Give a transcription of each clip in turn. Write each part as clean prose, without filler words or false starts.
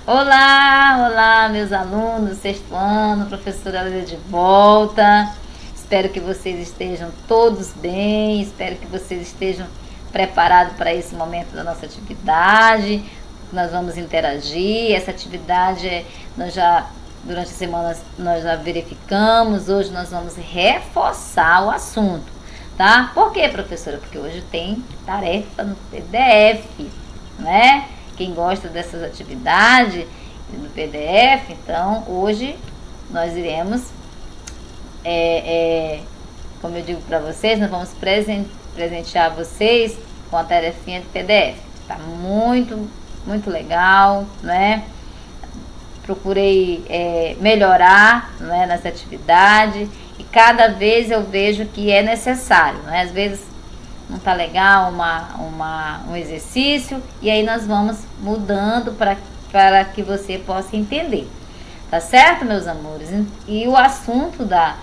Olá, olá, meus alunos, sexto ano, professora Lélia de volta. Espero que vocês estejam todos bem, espero que vocês estejam preparados para esse momento da nossa atividade. Nós vamos interagir. Essa atividade durante a semana nós já verificamos. Hoje nós vamos reforçar o assunto, tá? Por quê, professora? Porque hoje tem tarefa no PDF, né? Quem gosta dessas atividades no PDF, então hoje nós iremos, como eu digo para vocês, nós vamos presentear vocês com a tarefinha de PDF. Tá muito, muito legal, né? Procurei melhorar, né, nessa atividade e cada vez eu vejo que é necessário, né? Às vezes não tá legal um exercício e aí nós vamos mudando para que você possa entender, tá certo, meus amores? E o assunto da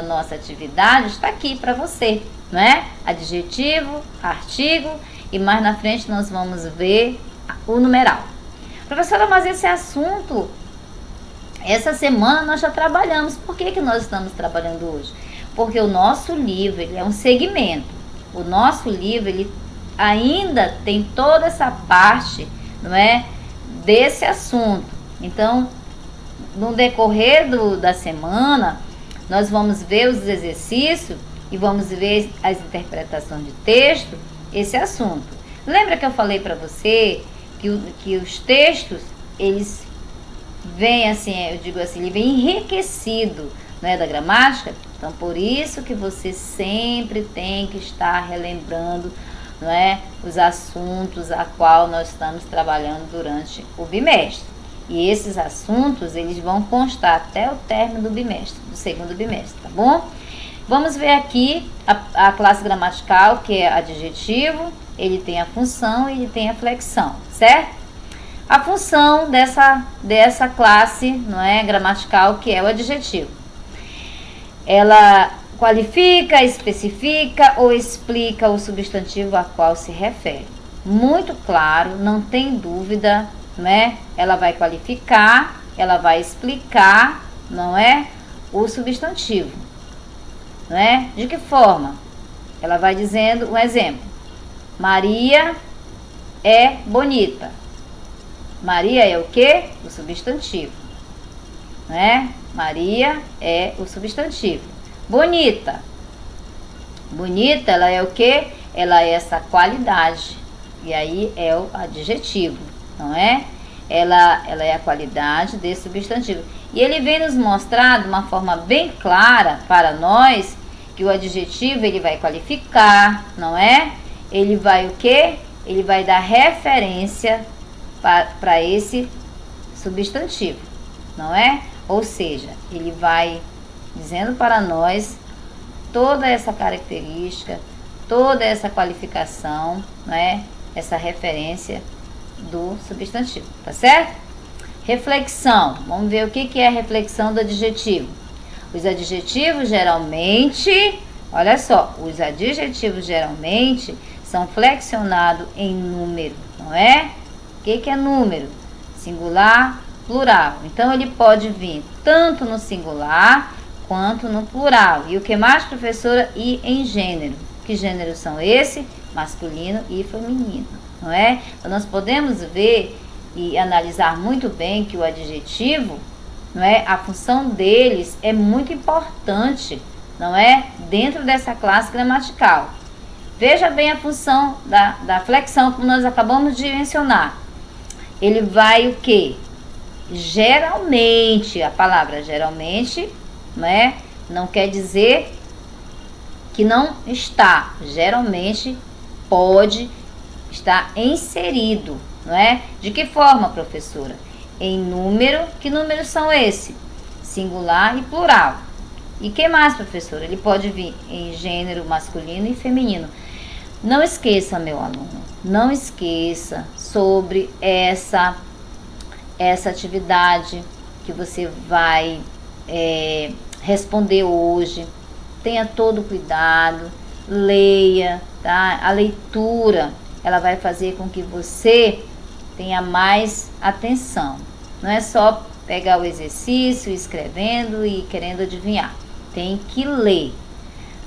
nossa atividade está aqui para você, né? Adjetivo, artigo e mais na frente nós vamos ver o numeral. Professora, mas esse assunto, essa semana nós já trabalhamos. Por que nós estamos trabalhando hoje? Porque o nosso livro, ele é um segmento. O nosso livro, ele ainda tem toda essa parte, não é, desse assunto. Então, no decorrer da semana, nós vamos ver os exercícios e vamos ver as interpretações de texto, esse assunto. Lembra que eu falei para você que os textos, eles vêm assim, eu digo assim, ele vem enriquecido, né, da gramática. Então, por isso que você sempre tem que estar relembrando, não é, os assuntos a qual nós estamos trabalhando durante o bimestre. E esses assuntos, eles vão constar até o término do bimestre, do segundo bimestre, tá bom? Vamos ver aqui a classe gramatical, que é adjetivo, ele tem a função e ele tem a flexão, certo? A função dessa classe, não é, gramatical, que é o adjetivo. Ela qualifica, especifica ou explica o substantivo a qual se refere. Muito claro, não tem dúvida, né? Ela vai qualificar, ela vai explicar, não é? O substantivo, não é? De que forma? Ela vai dizendo um exemplo. Maria é bonita. Maria é o quê? O substantivo, né? Maria é o substantivo. Bonita. Bonita, ela é o quê? Ela é essa qualidade. E aí é o adjetivo, não é? Ela é a qualidade desse substantivo. E ele vem nos mostrar de uma forma bem clara para nós que o adjetivo, ele vai qualificar, não é? Ele vai o quê? Ele vai dar referência para esse substantivo, não é? Ou seja, ele vai dizendo para nós toda essa característica, toda essa qualificação, né? Essa referência do substantivo, tá certo? Reflexão. Vamos ver o que é a reflexão do adjetivo. Os adjetivos geralmente, olha só, os adjetivos geralmente são flexionados em número, não é? O que é número? Singular, plural. Então, ele pode vir tanto no singular quanto no plural. E o que mais, professora? E em gênero. Que gêneros são esses? Masculino e feminino, não é? Então, nós podemos ver e analisar muito bem que o adjetivo, não é? A função deles é muito importante, não é? Dentro dessa classe gramatical. Veja bem a função da flexão, como nós acabamos de mencionar. Ele vai o quê? Geralmente, a palavra geralmente, né, não quer dizer que não está. Geralmente pode estar inserido, não é? De que forma, professora? Em número. Que números são esses? Singular e plural. E que mais, professora? Ele pode vir em gênero masculino e feminino. Não esqueça, meu aluno, não esqueça sobre essa atividade que você vai responder hoje. Tenha todo cuidado, leia, tá? A leitura, ela vai fazer com que você tenha mais atenção. Não é só pegar o exercício, escrevendo e querendo adivinhar. Tem que ler,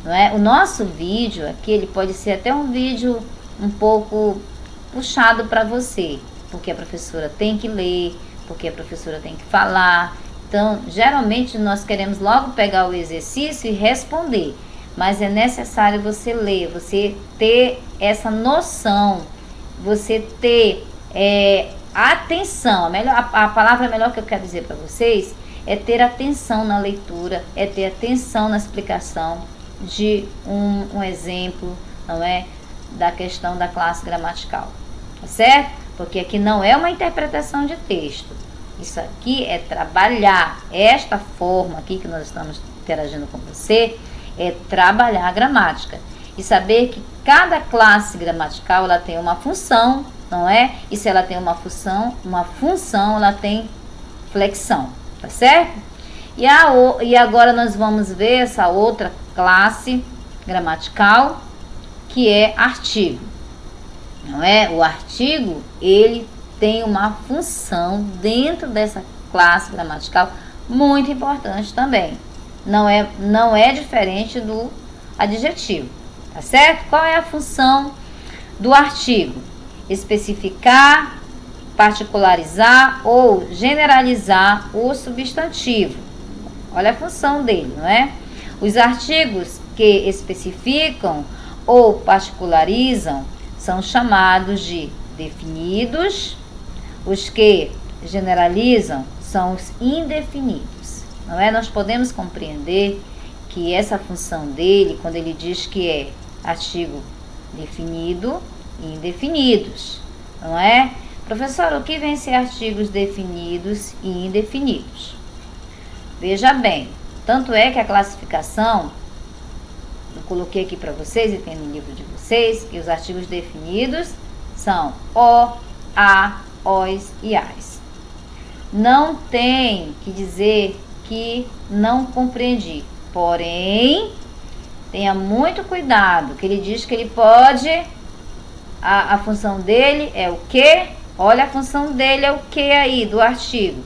não é? O nosso vídeo aqui, ele pode ser até um vídeo um pouco puxado para você, porque a professora tem que ler, porque a professora tem que falar. Então, geralmente nós queremos logo pegar o exercício e responder, mas é necessário você ler, você ter essa noção, você ter atenção. A palavra melhor que eu quero dizer para vocês é ter atenção na leitura, é ter atenção na explicação de um exemplo, não é? Da questão da classe gramatical, tá certo? Porque aqui não é uma interpretação de texto. Isso aqui é trabalhar. Esta forma aqui que nós estamos interagindo com você é trabalhar a gramática. E saber que cada classe gramatical ela tem uma função, não é? E se ela tem uma função ela tem flexão, tá certo? E agora nós vamos ver essa outra classe gramatical, que é artigo, não é? O artigo, ele tem uma função dentro dessa classe gramatical muito importante também. Não é diferente do adjetivo, tá certo? Qual é a função do artigo? Especificar, particularizar ou generalizar o substantivo. Olha a função dele, não é? Os artigos que especificam ou particularizam são chamados de definidos. Os que generalizam são os indefinidos, não é? Nós podemos compreender que essa função dele, quando ele diz que é artigo definido e indefinidos, não é? Professor, o que vem ser artigos definidos e indefinidos? Veja bem, tanto é que a classificação, eu coloquei aqui para vocês e tem no livro de vocês, que os artigos definidos são o, a, os e as. Não tem que dizer que não compreendi, porém, tenha muito cuidado, que ele diz que ele pode, a função dele é o quê? Olha, a função dele é o que aí do artigo?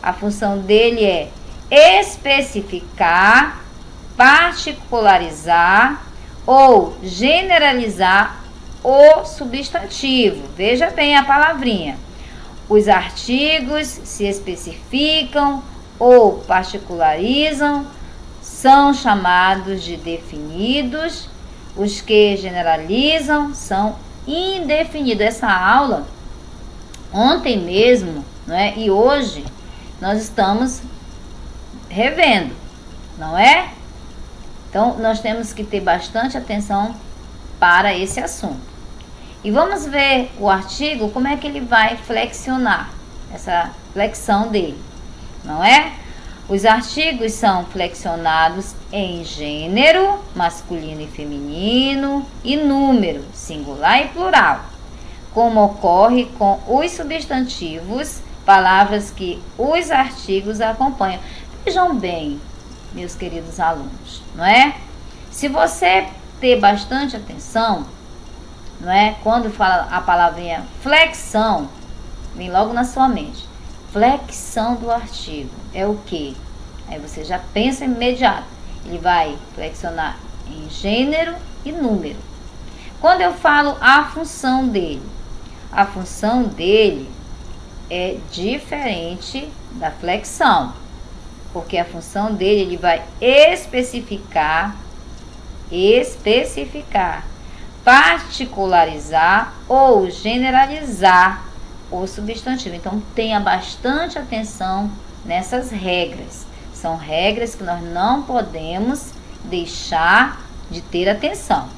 A função dele é especificar, particularizar ou generalizar o substantivo. Veja bem a palavrinha. Os artigos se especificam ou particularizam são chamados de definidos. Os que generalizam são indefinidos. Essa aula, ontem mesmo, não é? E hoje, nós estamos revendo, não é? Então, nós temos que ter bastante atenção para esse assunto. E vamos ver o artigo, como é que ele vai flexionar, essa flexão dele, não é? Os artigos são flexionados em gênero, masculino e feminino, e número, singular e plural, como ocorre com os substantivos, palavras que os artigos acompanham. Vejam bem, meus queridos alunos, não é? Se você ter bastante atenção, não é? Quando fala a palavrinha flexão, vem logo na sua mente. Flexão do artigo é o quê? Aí você já pensa imediato. Ele vai flexionar em gênero e número. Quando eu falo a função dele é diferente da flexão. Porque a função dele, ele vai especificar, particularizar ou generalizar o substantivo. Então, tenha bastante atenção nessas regras. São regras que nós não podemos deixar de ter atenção.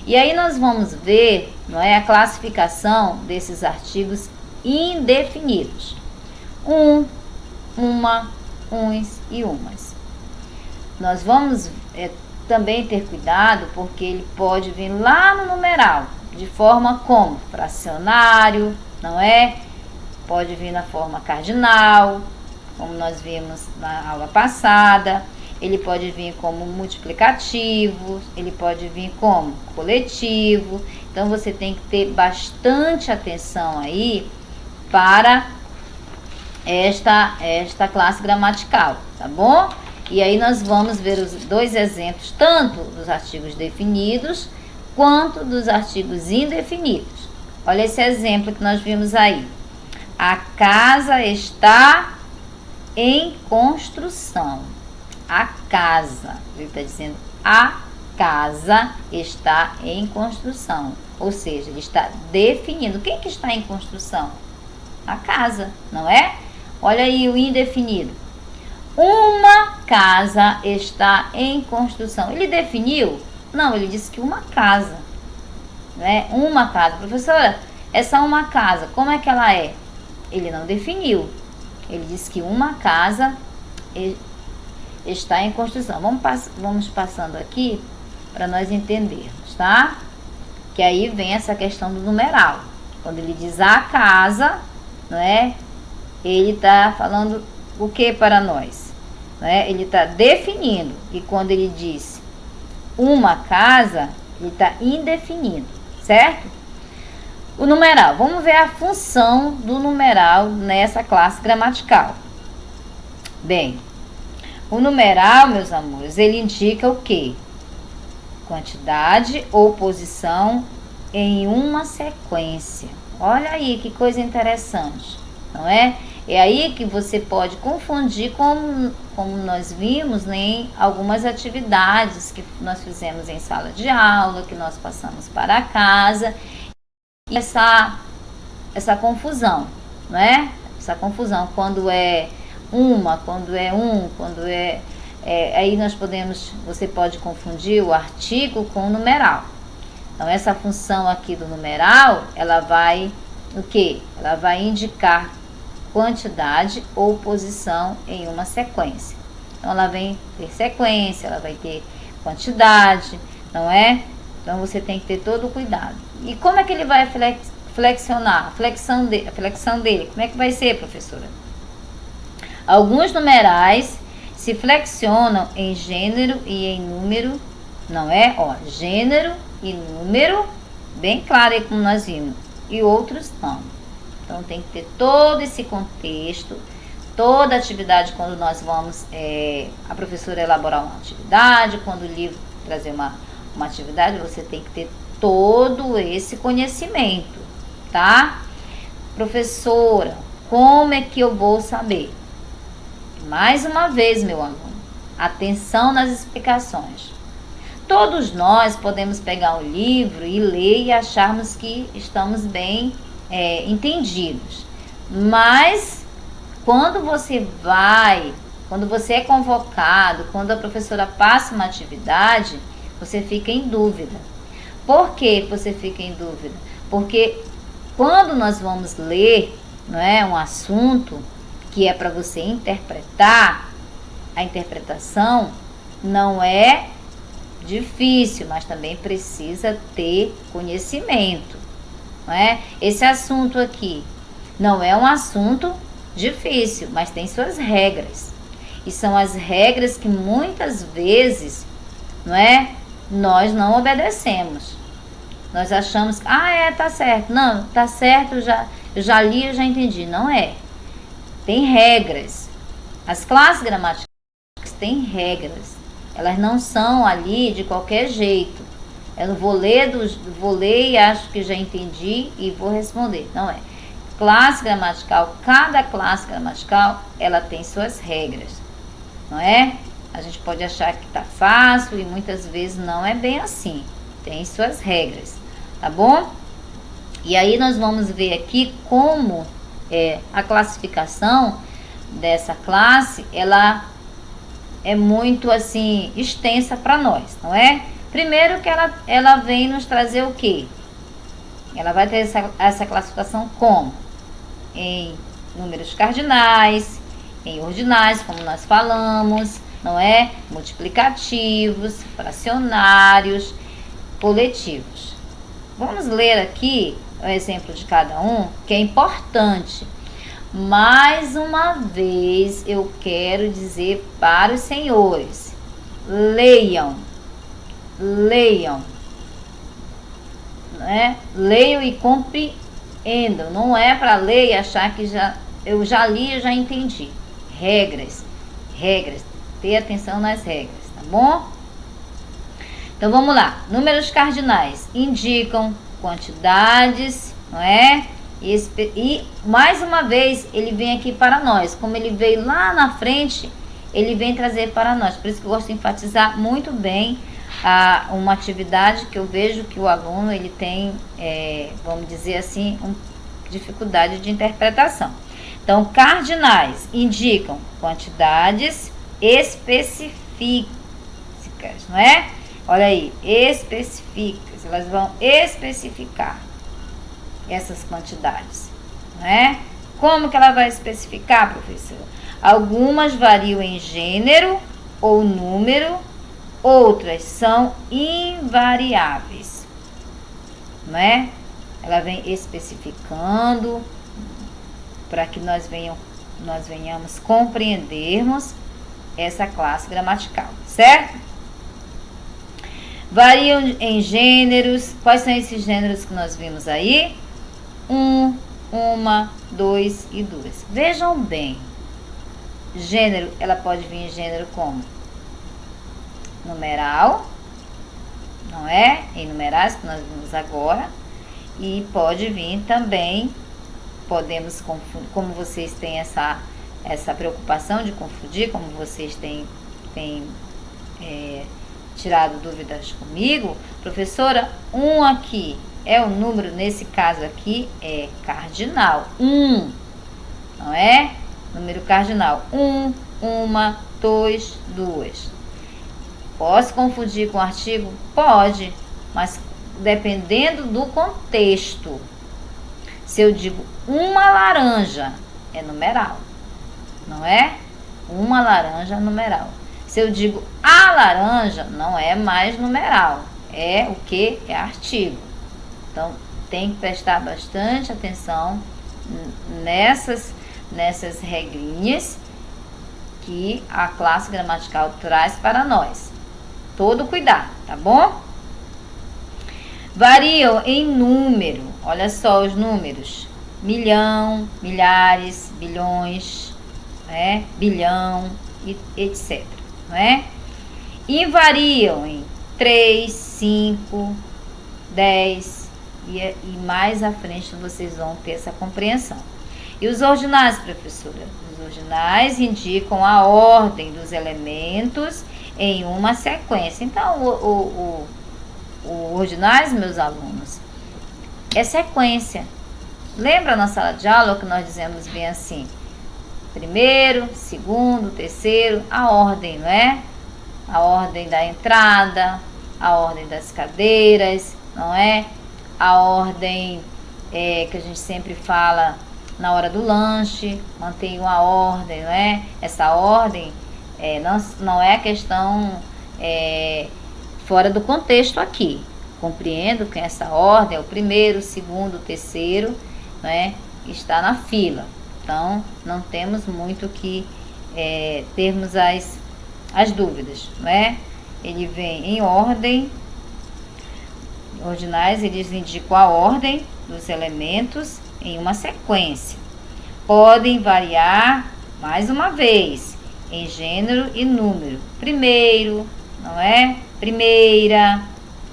E aí nós vamos ver, não é, a classificação desses artigos indefinidos. Uma, uns e umas. Nós vamos também ter cuidado, porque ele pode vir lá no numeral, de forma como fracionário, não é? Pode vir na forma cardinal, como nós vimos na aula passada. Ele pode vir como multiplicativo, ele pode vir como coletivo. Então, você tem que ter bastante atenção aí para esta classe gramatical, tá bom? E aí nós vamos ver os dois exemplos, tanto dos artigos definidos quanto dos artigos indefinidos. Olha esse exemplo que nós vimos aí. A casa está em construção. A casa, ele está dizendo a casa está em construção. Ou seja, ele está definindo. Quem que está em construção? A casa, não é? Olha aí o indefinido. Uma casa está em construção. Ele definiu? Não, ele disse que uma casa, né? Uma casa. Professora, essa uma casa, como é que ela é? Ele não definiu. Ele disse que uma casa está em construção. Vamos passando aqui para nós entendermos, tá? Que aí vem essa questão do numeral. Quando ele diz a casa, não é? Ele está falando o que para nós? Não é? Ele está definindo. E quando ele diz uma casa, ele está indefinindo, certo? O numeral. Vamos ver a função do numeral nessa classe gramatical. Bem, o numeral, meus amores, ele indica o quê? Quantidade ou posição em uma sequência. Olha aí que coisa interessante, não é? É aí que você pode confundir, como nós vimos, né, em algumas atividades que nós fizemos em sala de aula, que nós passamos para casa. E essa confusão, não é? Essa confusão, quando é uma, quando é um, quando aí você pode confundir o artigo com o numeral. Então, essa função aqui do numeral, ela vai, o quê? Ela vai indicar quantidade ou posição em uma sequência. Então, ela vem ter sequência, ela vai ter quantidade, não é? Então, você tem que ter todo o cuidado. E como é que ele vai flexionar? A flexão dele, como é que vai ser, professora? Alguns numerais se flexionam em gênero e em número, não é? Ó, gênero e número, bem claro aí como nós vimos. E outros não. Então, tem que ter todo esse contexto, toda atividade, quando nós vamos, a professora elaborar uma atividade, quando o livro trazer uma atividade, você tem que ter todo esse conhecimento, tá? Professora, como é que eu vou saber? Mais uma vez, meu aluno, atenção nas explicações. Todos nós podemos pegar um livro e ler e acharmos que estamos bem entendidos. Mas quando você é convocado, quando a professora passa uma atividade, você fica em dúvida. Por que você fica em dúvida? Porque quando nós vamos ler, não é, um assunto que é para você interpretar, a interpretação não é difícil, mas também precisa ter conhecimento, não é? Esse assunto aqui não é um assunto difícil, mas tem suas regras. E são as regras que muitas vezes, não é, nós não obedecemos. Nós achamos que, tá certo. Não, tá certo, eu já li, eu já entendi. Não é. Tem regras. As classes gramaticais têm regras. Elas não são ali de qualquer jeito. Eu vou ler e acho que já entendi e vou responder. Não é. Classe gramatical, cada classe gramatical, ela tem suas regras. Não é? A gente pode achar que tá fácil e muitas vezes não é bem assim. Tem suas regras, tá bom? E aí nós vamos ver aqui como a classificação dessa classe, ela é muito assim extensa para nós, não é? Primeiro que ela vem nos trazer o quê? Ela vai ter essa classificação como? Em números cardinais, em ordinais, como nós falamos, não é? Multiplicativos, fracionários, coletivos. Vamos ler aqui o exemplo de cada um, que é importante. Mais uma vez eu quero dizer para os senhores: leiam, né? Leiam e compreendam. Não é para ler e achar que já eu já li, eu já entendi. Regras, ter atenção nas regras, tá bom? Então vamos lá. Números cardinais indicam quantidades, não é? E mais uma vez ele vem aqui para nós. Como ele veio lá na frente, ele vem trazer para nós. Por isso que eu gosto de enfatizar muito bem uma atividade que eu vejo que o aluno ele tem, vamos dizer assim, dificuldade de interpretação. Então, cardinais indicam quantidades específicas, não é? Olha aí, específicas, elas vão especificar essas quantidades, não é? Como que ela vai especificar, professora? Algumas variam em gênero ou número, outras são invariáveis, não é? Ela vem especificando para que nós venhamos compreendermos essa classe gramatical, certo? Variam em gêneros. Quais são esses gêneros que nós vimos aí? Uma, dois e duas. Vejam bem. Gênero, ela pode vir em gênero como? Numeral, não é? Em numerais, que nós vimos agora. E pode vir também, podemos confundir, como vocês têm essa preocupação de confundir, como vocês têm tirado dúvidas comigo, professora, aqui é o número, nesse caso aqui é cardinal, não é? Número cardinal, uma, dois, duas. Posso confundir com artigo? Pode, mas dependendo do contexto. Se eu digo uma laranja, é numeral, não é? Uma laranja é numeral. Se eu digo a laranja, não é mais numeral, é o que? É artigo. Então, tem que prestar bastante atenção nessas regrinhas que a classe gramatical traz para nós. Todo cuidado, tá bom? Variam em número, olha só os números: milhão, milhares, bilhões, bilhão, etc. Não é? E variam em 3, 5, 10 e mais à frente vocês vão ter essa compreensão. E os ordinais, professora? Os ordinais indicam a ordem dos elementos em uma sequência. Então, o ordinais, meus alunos, é sequência. Lembra na sala de aula que nós dizemos bem assim? Primeiro, segundo, terceiro, a ordem, não é? A ordem da entrada, a ordem das cadeiras, não é? A ordem que a gente sempre fala na hora do lanche, mantém uma ordem, não é? Essa ordem não é questão fora do contexto aqui. Compreendo que essa ordem é o primeiro, o segundo, o terceiro, não é? Está na fila. Então, não temos muito que termos as dúvidas, não é? Ele vem em ordem. Ordinais, eles indicam a ordem dos elementos em uma sequência. Podem variar, mais uma vez, em gênero e número. Primeiro, não é? Primeira,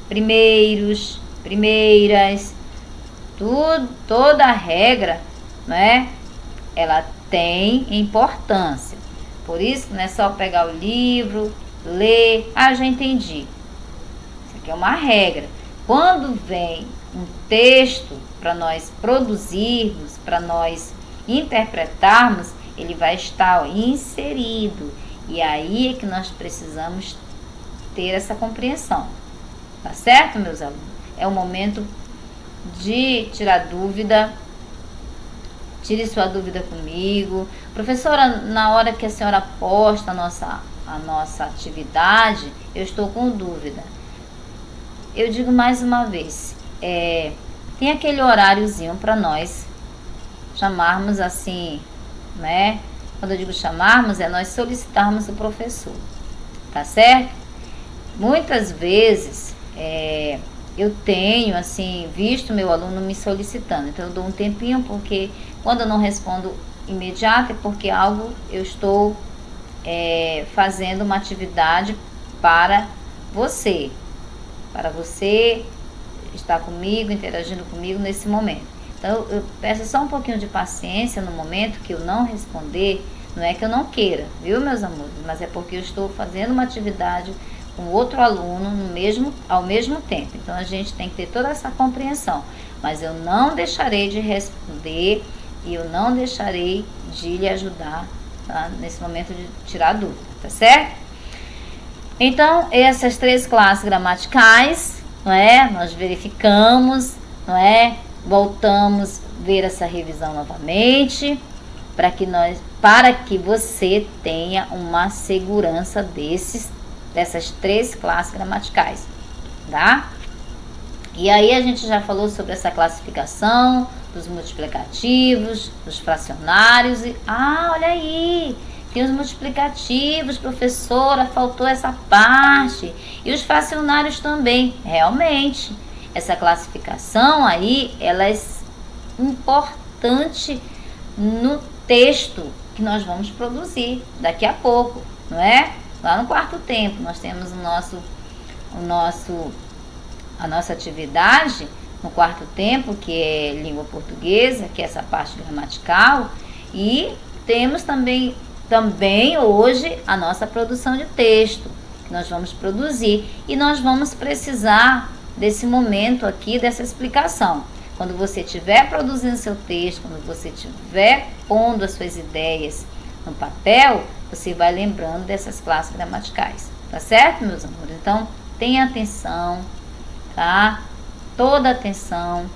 primeiros, primeiras. Toda a regra, não é? Ela tem importância. Por isso que não é só pegar o livro, ler. Já entendi. Isso aqui é uma regra. Quando vem um texto para nós produzirmos, para nós interpretarmos, ele vai estar inserido. E aí é que nós precisamos ter essa compreensão. Tá certo, meus alunos? É o momento de tirar dúvida. Tire sua dúvida comigo. Professora, na hora que a senhora posta a nossa atividade, eu estou com dúvida. Eu digo mais uma vez, tem aquele horáriozinho para nós chamarmos assim, né? Quando eu digo chamarmos, é nós solicitarmos o professor, tá certo? Muitas vezes, eu tenho, assim, visto meu aluno me solicitando, então eu dou um tempinho, porque quando eu não respondo imediato é porque eu estou fazendo uma atividade para você estar comigo, interagindo comigo nesse momento. Então eu peço só um pouquinho de paciência no momento que eu não responder. Não é que eu não queira, viu, meus amores? Mas é porque eu estou fazendo uma atividade com outro aluno ao mesmo tempo. Então a gente tem que ter toda essa compreensão. Mas eu não deixarei de responder e eu não deixarei de lhe ajudar, tá? Nesse momento de tirar dúvida, tá certo? Então, essas 3 classes gramaticais, não é? Nós verificamos, não é? Voltamos a ver essa revisão novamente, para que você tenha uma segurança dessas 3 classes gramaticais, tá? E aí a gente já falou sobre essa classificação dos multiplicativos, dos fracionários olha aí, tem os multiplicativos, professora, faltou essa parte. E os fracionários também, realmente. Essa classificação aí, ela é importante no texto que nós vamos produzir daqui a pouco, não é? Lá no 4º tempo, nós temos a nossa atividade no 4º tempo, que é língua portuguesa, que é essa parte gramatical, e temos também hoje a nossa produção de texto, que nós vamos produzir, e nós vamos precisar desse momento aqui, dessa explicação. Quando você estiver produzindo seu texto, quando você estiver pondo as suas ideias no papel, você vai lembrando dessas classes gramaticais, tá certo, meus amores? Então, tenha atenção, tá? Toda atenção.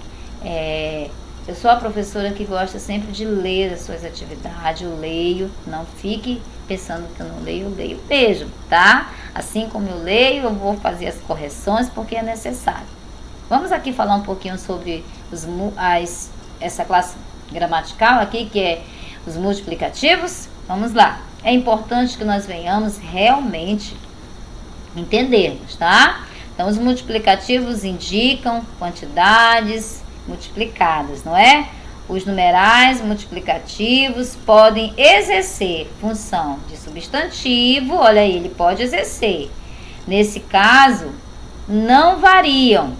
Eu sou a professora que gosta sempre de ler as suas atividades, eu leio, não fique pensando que eu não leio, eu leio mesmo, tá? Assim como eu leio, eu vou fazer as correções porque é necessário. Vamos aqui falar um pouquinho sobre essa classe gramatical aqui, que é os multiplicativos. Vamos lá. É importante que nós venhamos realmente entendermos, tá? Então, os multiplicativos indicam quantidades multiplicadas, não é? Os numerais multiplicativos podem exercer função de substantivo, olha aí, ele pode exercer. Nesse caso, não variam,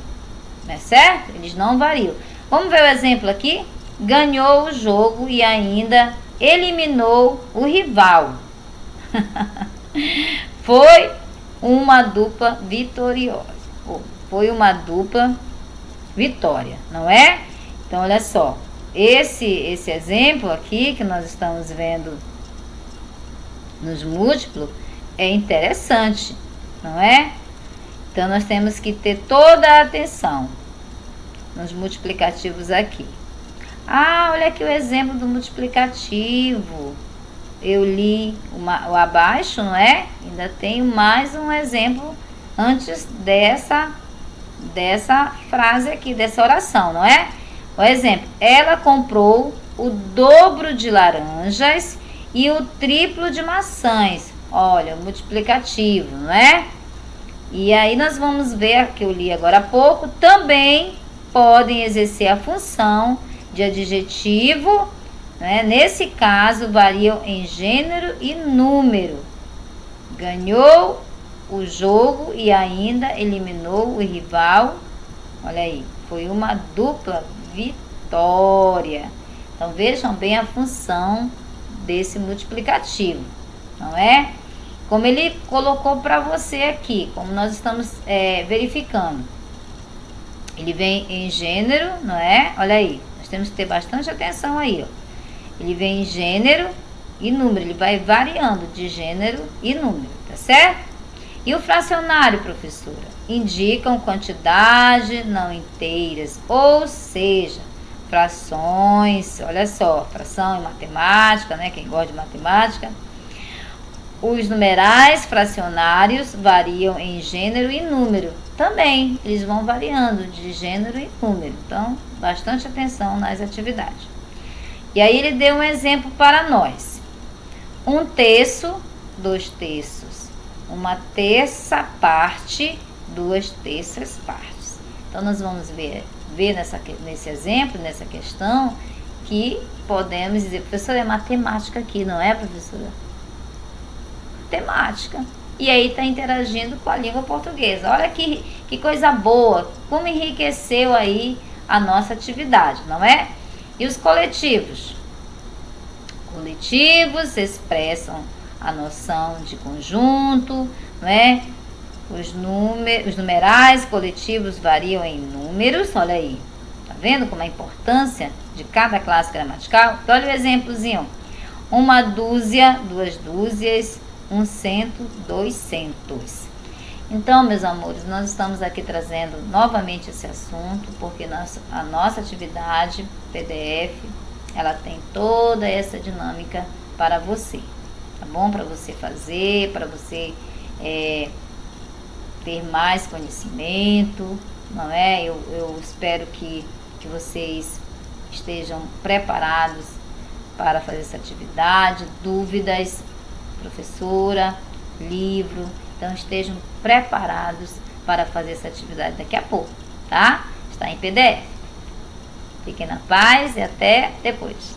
não é certo? Eles não variam. Vamos ver o exemplo aqui? Ganhou o jogo e ainda eliminou o rival. Foi uma dupla vitoriosa. Foi uma dupla vitória, não é? Então, olha só. Esse exemplo aqui que nós estamos vendo nos múltiplos é interessante, não é? Então, nós temos que ter toda a atenção nos multiplicativos aqui. Olha aqui o exemplo do multiplicativo. Eu li o abaixo, não é? Ainda tenho mais um exemplo antes dessa frase aqui, dessa oração, não é? O exemplo, ela comprou o dobro de laranjas e o triplo de maçãs. Olha, o multiplicativo, não é? E aí nós vamos ver, que eu li agora há pouco, também podem exercer a função de adjetivo, né? Nesse caso, variam em gênero e número. Ganhou o jogo e ainda eliminou o rival. Olha aí, foi uma dupla vitória. Então, vejam bem a função desse multiplicativo, não é? Como ele colocou para você aqui, como nós estamos verificando. Ele vem em gênero, não é? Olha aí, nós temos que ter bastante atenção aí, ó. Ele vem em gênero e número, ele vai variando de gênero e número, tá certo? E o fracionário, professora? Indicam quantidade não inteiras, ou seja, frações, olha só, fração em matemática, né? Quem gosta de matemática. Os numerais fracionários variam em gênero e número. Também, eles vão variando de gênero e número. Então, bastante atenção nas atividades. E aí ele deu um exemplo para nós. 1/3, 2/3. 1/3 parte, 2/3 partes. Então, nós vamos ver nesse exemplo, nessa questão, que podemos dizer, professora, é matemática aqui, não é, professora? Matemática. E aí está interagindo com a língua portuguesa. Olha que coisa boa, como enriqueceu aí a nossa atividade, não é? E os coletivos? Coletivos expressam a noção de conjunto, não é? Os numerais coletivos variam em números, olha aí. Tá vendo como é a importância de cada classe gramatical? Então, olha o exemplozinho. Uma dúzia, duas dúzias, um cento, 200. Então, meus amores, nós estamos aqui trazendo novamente esse assunto, porque a nossa atividade PDF, ela tem toda essa dinâmica para você, tá bom? Para você fazer, para você ter mais conhecimento, não é? Eu espero que vocês estejam preparados para fazer essa atividade. Dúvidas, professora, livro, então estejam preparados para fazer essa atividade daqui a pouco, tá? Está em PDF. Fiquem na paz e até depois.